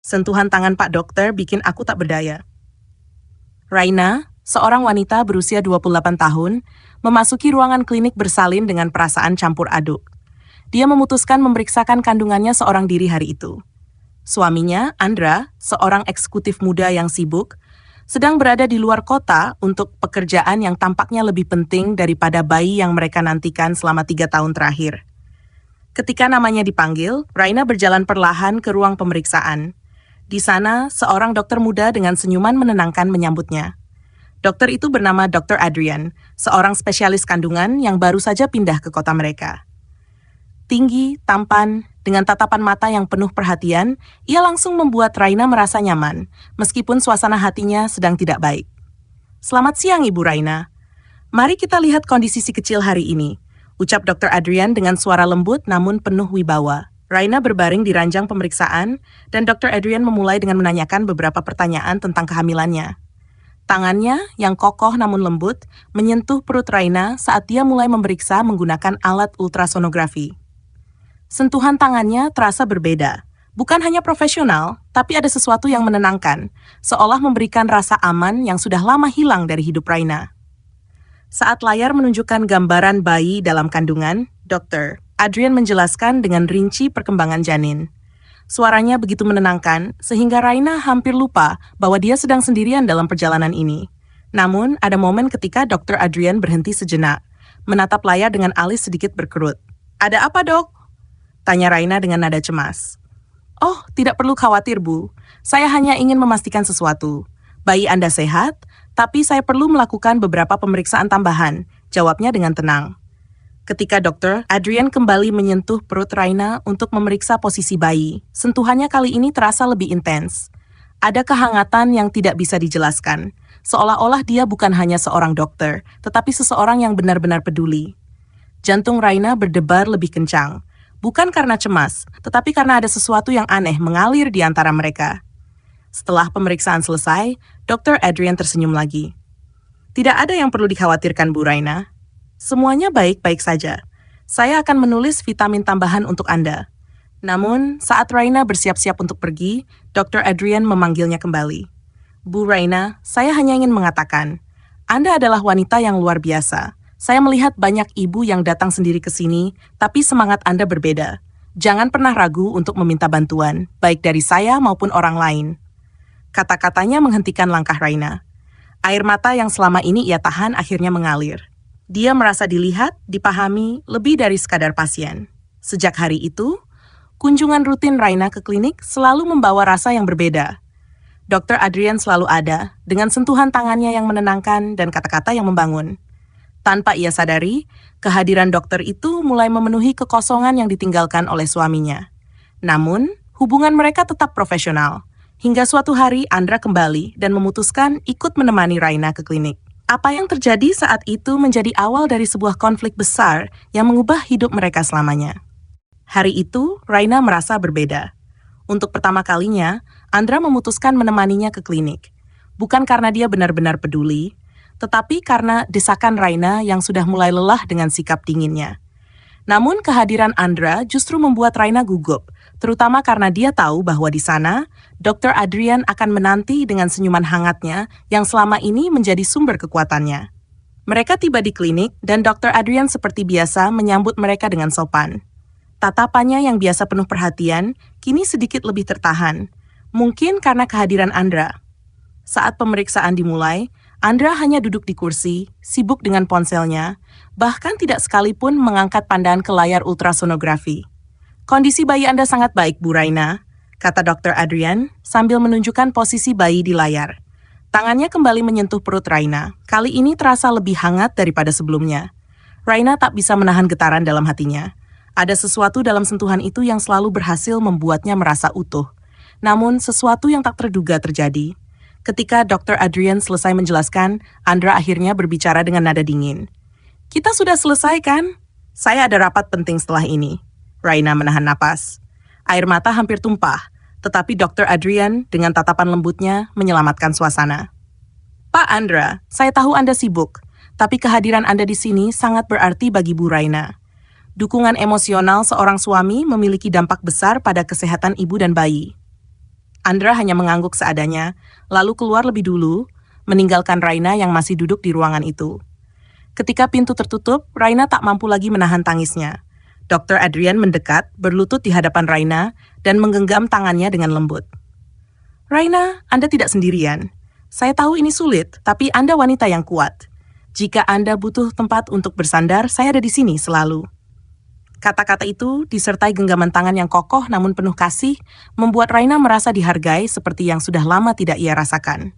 Sentuhan tangan Pak Dokter bikin aku tak berdaya. Raina, seorang wanita berusia 28 tahun, memasuki ruangan klinik bersalin dengan perasaan campur aduk. Dia memutuskan memeriksakan kandungannya seorang diri hari itu. Suaminya, Andra, seorang eksekutif muda yang sibuk, sedang berada di luar kota untuk pekerjaan yang tampaknya lebih penting daripada bayi yang mereka nantikan selama 3 tahun terakhir. Ketika namanya dipanggil, Raina berjalan perlahan ke ruang pemeriksaan. Di sana, seorang dokter muda dengan senyuman menenangkan menyambutnya. Dokter itu bernama Dr. Adrian, seorang spesialis kandungan yang baru saja pindah ke kota mereka. Tinggi, tampan, dengan tatapan mata yang penuh perhatian, ia langsung membuat Raina merasa nyaman, meskipun suasana hatinya sedang tidak baik. "Selamat siang, Ibu Raina. Mari kita lihat kondisi si kecil hari ini," ucap Dr. Adrian dengan suara lembut namun penuh wibawa. Raina berbaring di ranjang pemeriksaan, dan Dr. Adrian memulai dengan menanyakan beberapa pertanyaan tentang kehamilannya. Tangannya, yang kokoh namun lembut, menyentuh perut Raina saat dia mulai memeriksa menggunakan alat ultrasonografi. Sentuhan tangannya terasa berbeda. Bukan hanya profesional, tapi ada sesuatu yang menenangkan, seolah memberikan rasa aman yang sudah lama hilang dari hidup Raina. Saat layar menunjukkan gambaran bayi dalam kandungan, Dr. Adrian menjelaskan dengan rinci perkembangan janin. Suaranya begitu menenangkan, sehingga Raina hampir lupa bahwa dia sedang sendirian dalam perjalanan ini. Namun, ada momen ketika Dr. Adrian berhenti sejenak, menatap layar dengan alis sedikit berkerut. "Ada apa, Dok?" tanya Raina dengan nada cemas. "Oh, tidak perlu khawatir, Bu. Saya hanya ingin memastikan sesuatu. Bayi Anda sehat, tapi saya perlu melakukan beberapa pemeriksaan tambahan," jawabnya dengan tenang. Ketika Dr. Adrian kembali menyentuh perut Raina untuk memeriksa posisi bayi, sentuhannya kali ini terasa lebih intens. Ada kehangatan yang tidak bisa dijelaskan, seolah-olah dia bukan hanya seorang dokter, tetapi seseorang yang benar-benar peduli. Jantung Raina berdebar lebih kencang, bukan karena cemas, tetapi karena ada sesuatu yang aneh mengalir di antara mereka. Setelah pemeriksaan selesai, Dr. Adrian tersenyum lagi. "Tidak ada yang perlu dikhawatirkan, Bu Raina. Semuanya baik-baik saja. Saya akan menulis vitamin tambahan untuk Anda." Namun, saat Raina bersiap-siap untuk pergi, Dr. Adrian memanggilnya kembali. "Bu Raina, saya hanya ingin mengatakan, Anda adalah wanita yang luar biasa. Saya melihat banyak ibu yang datang sendiri ke sini, tapi semangat Anda berbeda. Jangan pernah ragu untuk meminta bantuan, baik dari saya maupun orang lain." Kata-katanya menghentikan langkah Raina. Air mata yang selama ini ia tahan akhirnya mengalir. Dia merasa dilihat, dipahami, lebih dari sekadar pasien. Sejak hari itu, kunjungan rutin Raina ke klinik selalu membawa rasa yang berbeda. Dr. Adrian selalu ada, dengan sentuhan tangannya yang menenangkan dan kata-kata yang membangun. Tanpa ia sadari, kehadiran dokter itu mulai memenuhi kekosongan yang ditinggalkan oleh suaminya. Namun, hubungan mereka tetap profesional. Hingga suatu hari Andra kembali dan memutuskan ikut menemani Raina ke klinik. Apa yang terjadi saat itu menjadi awal dari sebuah konflik besar yang mengubah hidup mereka selamanya. Hari itu, Raina merasa berbeda. Untuk pertama kalinya, Andra memutuskan menemaninya ke klinik. Bukan karena dia benar-benar peduli, tetapi karena desakan Raina yang sudah mulai lelah dengan sikap dinginnya. Namun kehadiran Andra justru membuat Raina gugup, terutama karena dia tahu bahwa di sana, Dr. Adrian akan menanti dengan senyuman hangatnya yang selama ini menjadi sumber kekuatannya. Mereka tiba di klinik dan Dr. Adrian seperti biasa menyambut mereka dengan sopan. Tatapannya yang biasa penuh perhatian, kini sedikit lebih tertahan, mungkin karena kehadiran Andra. Saat pemeriksaan dimulai, Andra hanya duduk di kursi, sibuk dengan ponselnya, bahkan tidak sekalipun mengangkat pandangan ke layar ultrasonografi. "Kondisi bayi Anda sangat baik, Bu Raina," kata Dr. Adrian sambil menunjukkan posisi bayi di layar. Tangannya kembali menyentuh perut Raina. Kali ini terasa lebih hangat daripada sebelumnya. Raina tak bisa menahan getaran dalam hatinya. Ada sesuatu dalam sentuhan itu yang selalu berhasil membuatnya merasa utuh. Namun sesuatu yang tak terduga terjadi. Ketika Dr. Adrian selesai menjelaskan, Andra akhirnya berbicara dengan nada dingin. "Kita sudah selesai kan? Saya ada rapat penting setelah ini." Raina menahan napas. Air mata hampir tumpah, tetapi Dr. Adrian dengan tatapan lembutnya menyelamatkan suasana. "Pak Andra, saya tahu Anda sibuk, tapi kehadiran Anda di sini sangat berarti bagi Bu Raina. Dukungan emosional seorang suami memiliki dampak besar pada kesehatan ibu dan bayi." Andra hanya mengangguk seadanya, lalu keluar lebih dulu, meninggalkan Raina yang masih duduk di ruangan itu. Ketika pintu tertutup, Raina tak mampu lagi menahan tangisnya. Dr. Adrian mendekat, berlutut di hadapan Raina, dan menggenggam tangannya dengan lembut. Raina, Anda tidak sendirian. Saya tahu ini sulit, tapi Anda wanita yang kuat. Jika Anda butuh tempat untuk bersandar, saya ada di sini selalu. Kata-kata itu, disertai genggaman tangan yang kokoh namun penuh kasih, membuat Raina merasa dihargai seperti yang sudah lama tidak ia rasakan.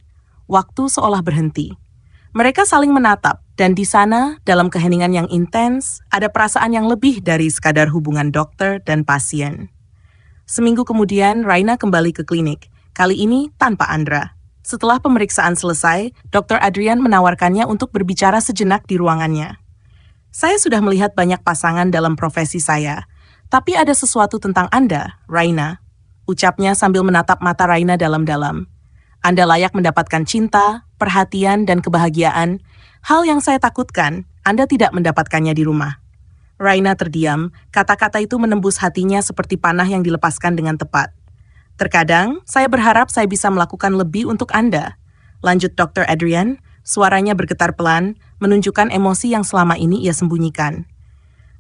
Waktu seolah berhenti. Mereka saling menatap, dan di sana, dalam keheningan yang intens, ada perasaan yang lebih dari sekadar hubungan dokter dan pasien. Seminggu kemudian, Raina kembali ke klinik, kali ini tanpa Andra. Setelah pemeriksaan selesai, Dr. Adrian menawarkannya untuk berbicara sejenak di ruangannya. Saya sudah melihat banyak pasangan dalam profesi saya, tapi ada sesuatu tentang Anda, Raina. Ucapnya sambil menatap mata Raina dalam-dalam. Anda layak mendapatkan cinta, perhatian, dan kebahagiaan. Hal yang saya takutkan, Anda tidak mendapatkannya di rumah. Raina terdiam, kata-kata itu menembus hatinya seperti panah yang dilepaskan dengan tepat. Terkadang, saya berharap saya bisa melakukan lebih untuk Anda. Lanjut Dr. Adrian, suaranya bergetar pelan, menunjukkan emosi yang selama ini ia sembunyikan.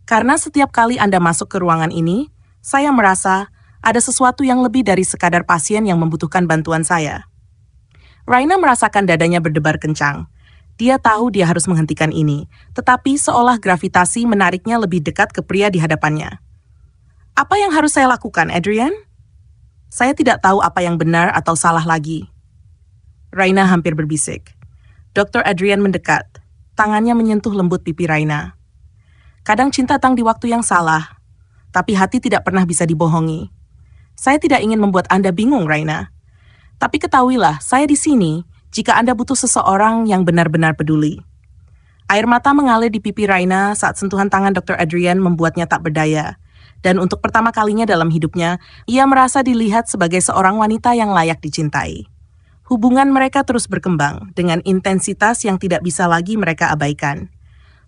Karena setiap kali Anda masuk ke ruangan ini, saya merasa ada sesuatu yang lebih dari sekadar pasien yang membutuhkan bantuan saya. Raina merasakan dadanya berdebar kencang. Dia tahu dia harus menghentikan ini, tetapi seolah gravitasi menariknya lebih dekat ke pria di hadapannya. Apa yang harus saya lakukan, Adrian? Saya tidak tahu apa yang benar atau salah lagi. Raina hampir berbisik. Dr. Adrian mendekat. Tangannya menyentuh lembut pipi Raina. Kadang cinta datang di waktu yang salah, tapi hati tidak pernah bisa dibohongi. Saya tidak ingin membuat Anda bingung, Raina. Tapi ketahuilah, saya di sini jika Anda butuh seseorang yang benar-benar peduli. Air mata mengalir di pipi Raina saat sentuhan tangan Dr. Adrian membuatnya tak berdaya. Dan untuk pertama kalinya dalam hidupnya, ia merasa dilihat sebagai seorang wanita yang layak dicintai. Hubungan mereka terus berkembang dengan intensitas yang tidak bisa lagi mereka abaikan.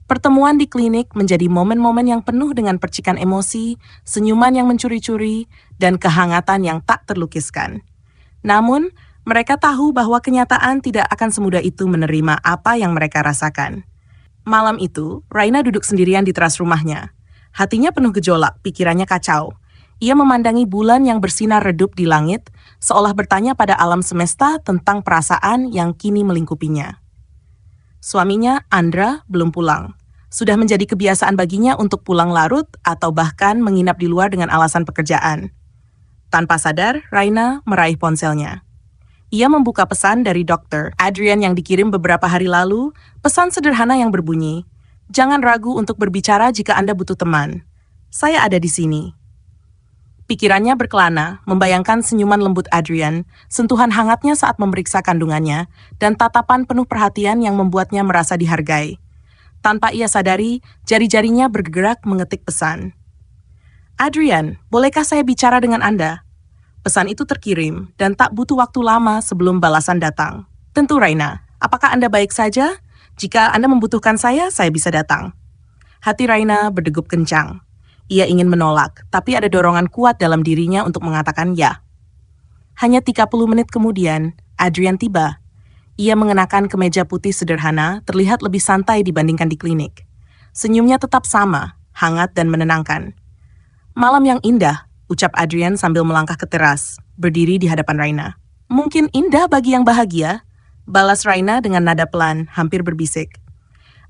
Pertemuan di klinik menjadi momen-momen yang penuh dengan percikan emosi, senyuman yang mencuri-curi, dan kehangatan yang tak terlukiskan. Namun, mereka tahu bahwa kenyataan tidak akan semudah itu menerima apa yang mereka rasakan. Malam itu, Raina duduk sendirian di teras rumahnya. Hatinya penuh gejolak, pikirannya kacau. Ia memandangi bulan yang bersinar redup di langit, seolah bertanya pada alam semesta tentang perasaan yang kini melingkupinya. Suaminya, Andra, belum pulang. Sudah menjadi kebiasaan baginya untuk pulang larut atau bahkan menginap di luar dengan alasan pekerjaan. Tanpa sadar, Raina meraih ponselnya. Ia membuka pesan dari Dr. Adrian yang dikirim beberapa hari lalu, pesan sederhana yang berbunyi, "Jangan ragu untuk berbicara jika Anda butuh teman. Saya ada di sini." Pikirannya berkelana, membayangkan senyuman lembut Adrian, sentuhan hangatnya saat memeriksa kandungannya, dan tatapan penuh perhatian yang membuatnya merasa dihargai. Tanpa ia sadari, jari-jarinya bergerak mengetik pesan. "Adrian, bolehkah saya bicara dengan Anda?" Pesan itu terkirim, dan tak butuh waktu lama sebelum balasan datang. "Tentu, Raina. Apakah Anda baik saja? Jika Anda membutuhkan saya bisa datang." Hati Raina berdegup kencang. Ia ingin menolak, tapi ada dorongan kuat dalam dirinya untuk mengatakan ya. Hanya 30 menit kemudian, Adrian tiba. Ia mengenakan kemeja putih sederhana, terlihat lebih santai dibandingkan di klinik. Senyumnya tetap sama, hangat dan menenangkan. "Malam yang indah," ucap Adrian sambil melangkah ke teras, berdiri di hadapan Raina. "Mungkin indah bagi yang bahagia," balas Raina dengan nada pelan, hampir berbisik.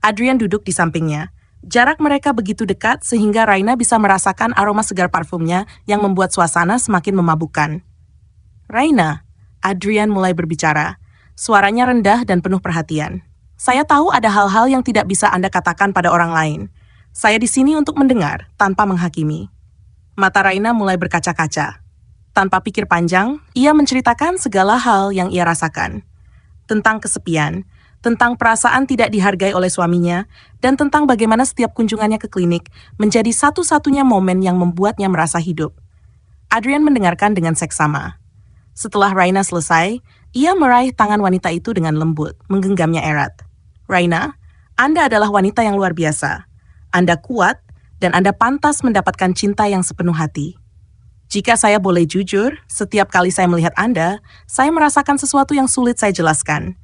Adrian duduk di sampingnya. Jarak mereka begitu dekat sehingga Raina bisa merasakan aroma segar parfumnya yang membuat suasana semakin memabukkan. "Raina," Adrian mulai berbicara. Suaranya rendah dan penuh perhatian. "Saya tahu ada hal-hal yang tidak bisa Anda katakan pada orang lain. Saya di sini untuk mendengar, tanpa menghakimi." Mata Raina mulai berkaca-kaca. Tanpa pikir panjang, ia menceritakan segala hal yang ia rasakan. Tentang kesepian, tentang perasaan tidak dihargai oleh suaminya, dan tentang bagaimana setiap kunjungannya ke klinik menjadi satu-satunya momen yang membuatnya merasa hidup. Adrian mendengarkan dengan seksama. Setelah Raina selesai, ia meraih tangan wanita itu dengan lembut, menggenggamnya erat. "Raina, Anda adalah wanita yang luar biasa. Anda kuat, dan Anda pantas mendapatkan cinta yang sepenuh hati." Jika saya boleh jujur, setiap kali saya melihat Anda, saya merasakan sesuatu yang sulit saya jelaskan.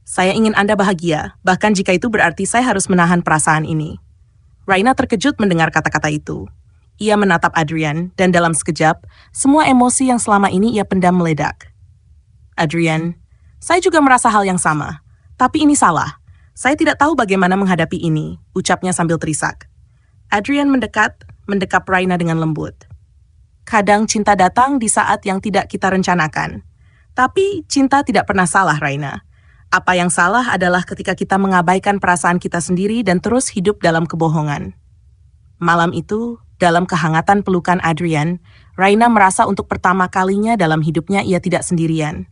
Saya ingin Anda bahagia, bahkan jika itu berarti saya harus menahan perasaan ini. Raina terkejut mendengar kata-kata itu. Ia menatap Adrian, dan dalam sekejap, semua emosi yang selama ini ia pendam meledak. Adrian, saya juga merasa hal yang sama. Tapi ini salah. Saya tidak tahu bagaimana menghadapi ini, ucapnya sambil terisak. Adrian mendekap Raina dengan lembut. Kadang cinta datang di saat yang tidak kita rencanakan. Tapi cinta tidak pernah salah, Raina. Apa yang salah adalah ketika kita mengabaikan perasaan kita sendiri dan terus hidup dalam kebohongan. Malam itu, dalam kehangatan pelukan Adrian, Raina merasa untuk pertama kalinya dalam hidupnya ia tidak sendirian.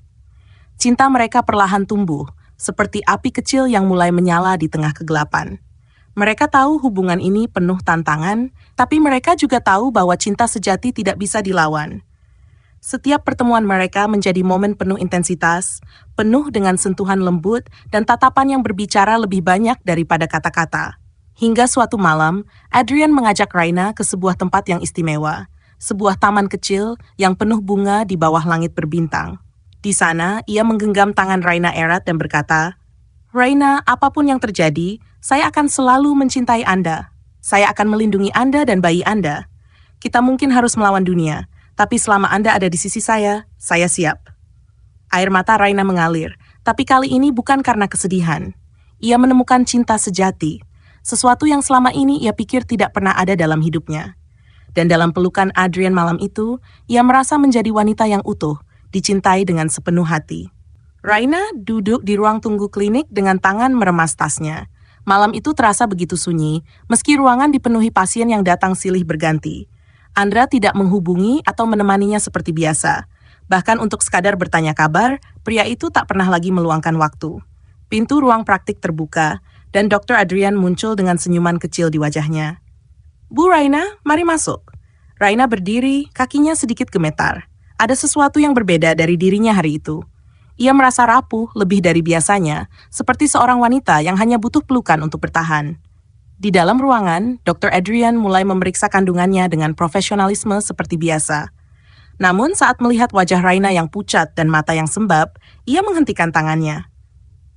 Cinta mereka perlahan tumbuh, seperti api kecil yang mulai menyala di tengah kegelapan. Mereka tahu hubungan ini penuh tantangan, tapi mereka juga tahu bahwa cinta sejati tidak bisa dilawan. Setiap pertemuan mereka menjadi momen penuh intensitas, penuh dengan sentuhan lembut dan tatapan yang berbicara lebih banyak daripada kata-kata. Hingga suatu malam, Adrian mengajak Raina ke sebuah tempat yang istimewa, sebuah taman kecil yang penuh bunga di bawah langit berbintang. Di sana, ia menggenggam tangan Raina erat dan berkata, "Raina, apapun yang terjadi, saya akan selalu mencintai Anda. Saya akan melindungi Anda dan bayi Anda. Kita mungkin harus melawan dunia, tapi selama Anda ada di sisi saya siap." Air mata Raina mengalir, tapi kali ini bukan karena kesedihan. Ia menemukan cinta sejati, sesuatu yang selama ini ia pikir tidak pernah ada dalam hidupnya. Dan dalam pelukan Adrian malam itu, ia merasa menjadi wanita yang utuh, dicintai dengan sepenuh hati. Raina duduk di ruang tunggu klinik dengan tangan meremas tasnya. Malam itu terasa begitu sunyi, meski ruangan dipenuhi pasien yang datang silih berganti. Andra tidak menghubungi atau menemaninya seperti biasa. Bahkan untuk sekadar bertanya kabar, pria itu tak pernah lagi meluangkan waktu. Pintu ruang praktik terbuka, dan Dr. Adrian muncul dengan senyuman kecil di wajahnya. "Bu Raina, mari masuk." Raina berdiri, kakinya sedikit gemetar. Ada sesuatu yang berbeda dari dirinya hari itu. Ia merasa rapuh lebih dari biasanya, seperti seorang wanita yang hanya butuh pelukan untuk bertahan. Di dalam ruangan, Dr. Adrian mulai memeriksa kandungannya dengan profesionalisme seperti biasa. Namun saat melihat wajah Raina yang pucat dan mata yang sembab, ia menghentikan tangannya.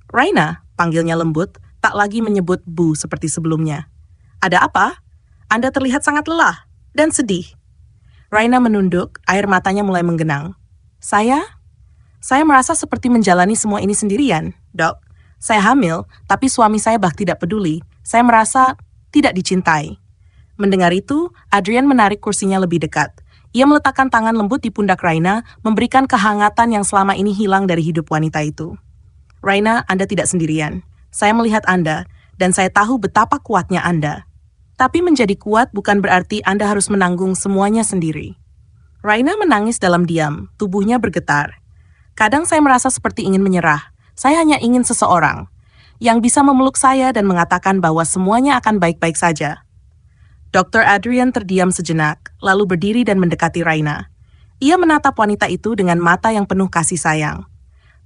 "Raina," panggilnya lembut, tak lagi menyebut Bu seperti sebelumnya. "Ada apa? Anda terlihat sangat lelah dan sedih." Raina menunduk, air matanya mulai menggenang. Saya merasa seperti menjalani semua ini sendirian, Dok. Saya hamil, tapi suami saya tidak peduli. Saya merasa tidak dicintai. Mendengar itu, Adrian menarik kursinya lebih dekat. Ia meletakkan tangan lembut di pundak Raina, memberikan kehangatan yang selama ini hilang dari hidup wanita itu. "Raina, Anda tidak sendirian. Saya melihat Anda, dan saya tahu betapa kuatnya Anda. Tapi menjadi kuat bukan berarti Anda harus menanggung semuanya sendiri." Raina menangis dalam diam, tubuhnya bergetar. "Kadang saya merasa seperti ingin menyerah. Saya hanya ingin seseorang yang bisa memeluk saya dan mengatakan bahwa semuanya akan baik-baik saja." Dr. Adrian terdiam sejenak, lalu berdiri dan mendekati Raina. Ia menatap wanita itu dengan mata yang penuh kasih sayang.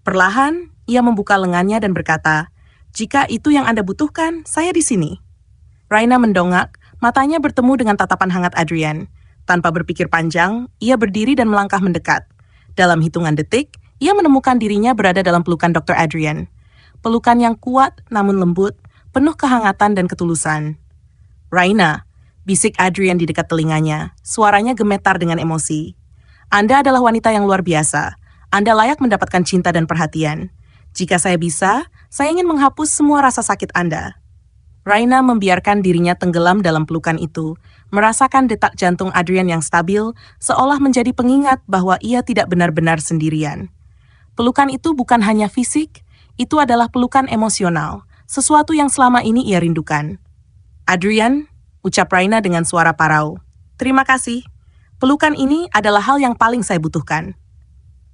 Perlahan, ia membuka lengannya dan berkata, "Jika itu yang Anda butuhkan, saya di sini." Raina mendongak, matanya bertemu dengan tatapan hangat Adrian. Tanpa berpikir panjang, ia berdiri dan melangkah mendekat. Dalam hitungan detik, ia menemukan dirinya berada dalam pelukan Dr. Adrian. Pelukan yang kuat namun lembut, penuh kehangatan dan ketulusan. "Raina," bisik Adrian di dekat telinganya, suaranya gemetar dengan emosi. "Anda adalah wanita yang luar biasa. Anda layak mendapatkan cinta dan perhatian. Jika saya bisa, saya ingin menghapus semua rasa sakit Anda." Raina membiarkan dirinya tenggelam dalam pelukan itu, merasakan detak jantung Adrian yang stabil, seolah menjadi pengingat bahwa ia tidak benar-benar sendirian. Pelukan itu bukan hanya fisik, itu adalah pelukan emosional, sesuatu yang selama ini ia rindukan. "Adrian," ucap Raina dengan suara parau, "terima kasih. Pelukan ini adalah hal yang paling saya butuhkan."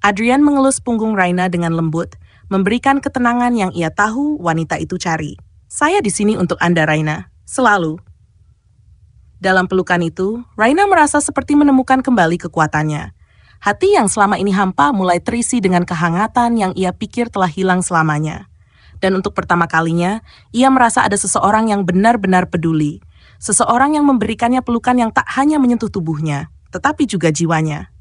Adrian mengelus punggung Raina dengan lembut, memberikan ketenangan yang ia tahu wanita itu cari. "Saya di sini untuk Anda, Raina. Selalu." Dalam pelukan itu, Raina merasa seperti menemukan kembali kekuatannya. Hati yang selama ini hampa mulai terisi dengan kehangatan yang ia pikir telah hilang selamanya. Dan untuk pertama kalinya, ia merasa ada seseorang yang benar-benar peduli. Seseorang yang memberikannya pelukan yang tak hanya menyentuh tubuhnya, tetapi juga jiwanya.